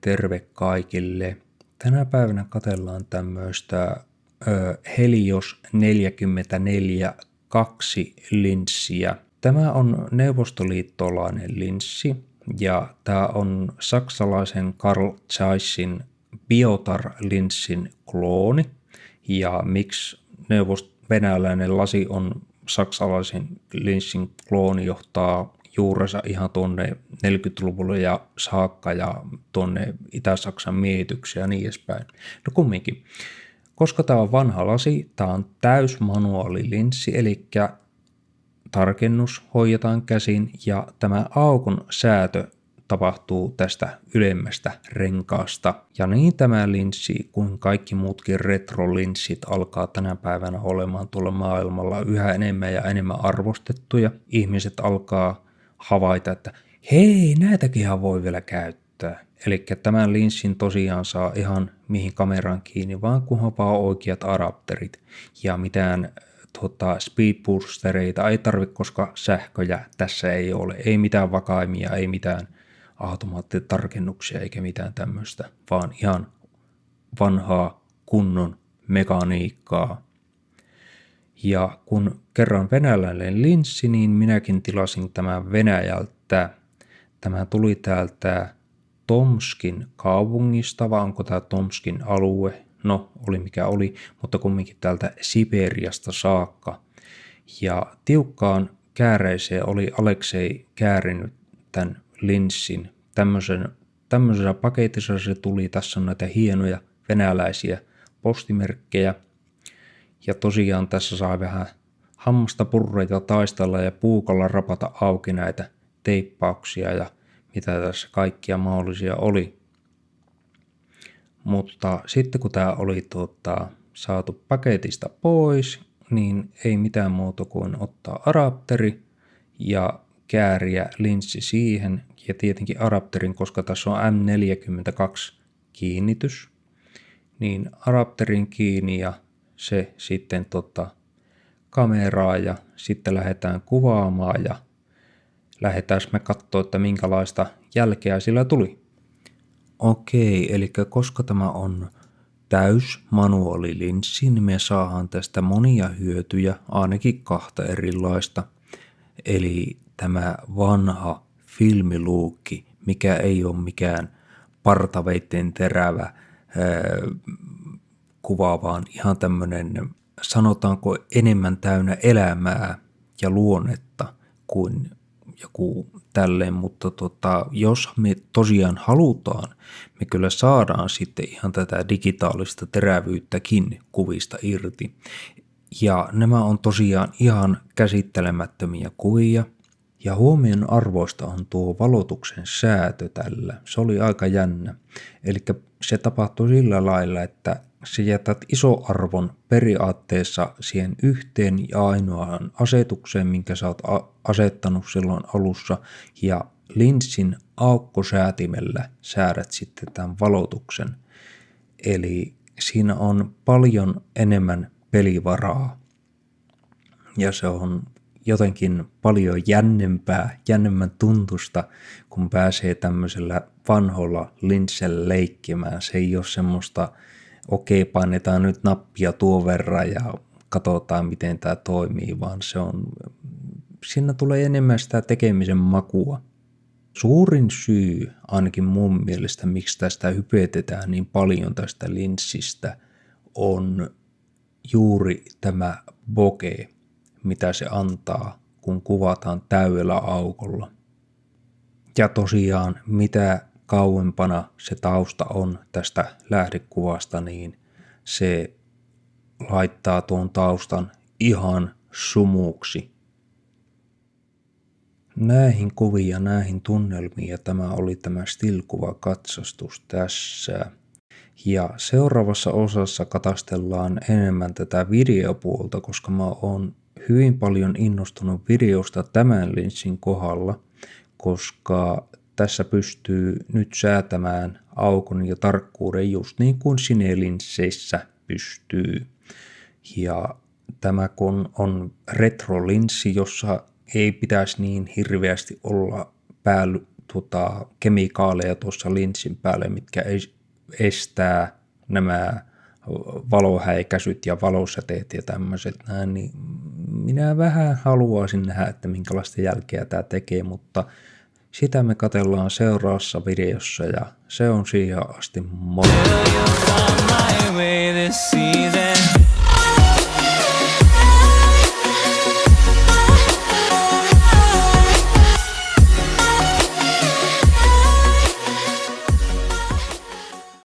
Terve kaikille. Tänä päivänä katsellaan tämmöistä Helios 44 2 linssiä. Tämä on neuvostoliittolainen linssi ja tämä on saksalaisen Carl Zeissin Biotar-linssin klooni. Ja miksi venäläinen lasi on saksalaisen linssin klooni johtaa juurensa ihan tuonne 40-luvulle ja saakka ja tuonne Itä-Saksan miehityksiä ja niin edespäin. No kumminkin, koska tämä on vanha lasi, tämä on täysmanuaalilinssi, eli tarkennus hoidetaan käsin ja tämä aukon säätö tapahtuu tästä ylemmästä renkaasta. Ja niin tämä linssi kuin kaikki muutkin retrolinssit alkaa tänä päivänä olemaan tuolla maailmalla yhä enemmän ja enemmän arvostettuja. Ihmiset alkaa havaita, että hei, näitäkin voi vielä käyttää. Eli tämän linssin tosiaan saa ihan mihin kameraan kiinni, vaan kunhan vaan oikeat adapterit ja mitään speedboostereita ei tarvitse, koska sähköjä tässä ei ole. Ei mitään vakaimia, ei mitään automaattitarkennuksia eikä mitään tämmöistä, vaan ihan vanhaa kunnon mekaniikkaa. Ja kun kerran venäläinen linssi, niin minäkin tilasin tämän Venäjältä. Tämä tuli täältä Tomskin kaupungista, vai onko tämä Tomskin alue? No, oli mikä oli, mutta kumminkin täältä Siperiasta saakka. Ja tiukkaan kääreiseen oli Aleksei käärinyt tämän linssin. Tämmöisessä paketissa se tuli. Tässä on näitä hienoja venäläisiä postimerkkejä. Ja tosiaan tässä saa vähän hammasta purreita taistella ja puukolla rapata auki näitä teippauksia ja mitä tässä kaikkia mahdollisia oli. Mutta sitten kun tämä oli saatu paketista pois, niin ei mitään muuta kuin ottaa adapteri ja kääriä linssi siihen. Ja tietenkin adapterin, koska tässä on M42 kiinnitys, niin adapterin kiinni ja se sitten kameraa ja sitten lähdetään kuvaamaan ja lähdetään me katsoa, että minkälaista jälkeä sillä tuli. Okei, eli koska tämä on täysmanuaalilinssi, niin me saadaan tästä monia hyötyjä, ainakin kahta erilaista. Eli tämä vanha filmiluukki, mikä ei ole mikään partaveitteen terävä kuva, vaan ihan tämmöinen, sanotaanko enemmän täynnä elämää ja luonnetta kuin joku tälleen, mutta jos me tosiaan halutaan, me kyllä saadaan sitten ihan tätä digitaalista terävyyttäkin kuvista irti. Ja nämä on tosiaan ihan käsittelemättömiä kuvia. Ja huomion arvoista on tuo valotuksen säätö tällä. Se oli aika jännä. Eli se tapahtui sillä lailla, että sä jätät isoarvon periaatteessa siihen yhteen ja ainoaan asetukseen, minkä sä oot asettanut silloin alussa, ja linssin aukkosäätimellä säädät sitten tämän valotuksen. Eli siinä on paljon enemmän pelivaraa ja se on jotenkin paljon jännemmän tuntusta, kun pääsee tämmöisellä vanholla linssellä leikkimään. Se ei ole semmoista, okei, painetaan nyt nappia tuon verran ja katsotaan miten tämä toimii, vaan siinä tulee enemmän sitä tekemisen makua. Suurin syy ainakin mun mielestä, miksi tästä hypetetään niin paljon tästä linssistä, on juuri tämä bokeh, mitä se antaa, kun kuvataan täydellä aukolla. Ja tosiaan, mitä kauempana se tausta on tästä lähdekuvasta, niin se laittaa tuon taustan ihan sumuksi. Näihin kuviin ja näihin tunnelmiin, ja tämä oli tämä still-kuvakatsastus tässä. Ja seuraavassa osassa katastellaan enemmän tätä videopuolta, koska mä oon hyvin paljon innostunut videosta tämän linssin kohdalla, koska tässä pystyy nyt säätämään aukon ja tarkkuuden just niin kuin Cine-linsseissä pystyy. Ja tämä kun on retrolinssi, jossa ei pitäisi niin hirveästi olla kemikaaleja tuossa linssin päälle, mitkä estää nämä valohäikäisyt ja valosäteet ja tämmöiset näin, niin minä vähän haluaisin nähdä, että minkälaista jälkeä tämä tekee, mutta sitä me katsellaan seuraavassa videossa ja se on siihen asti moro.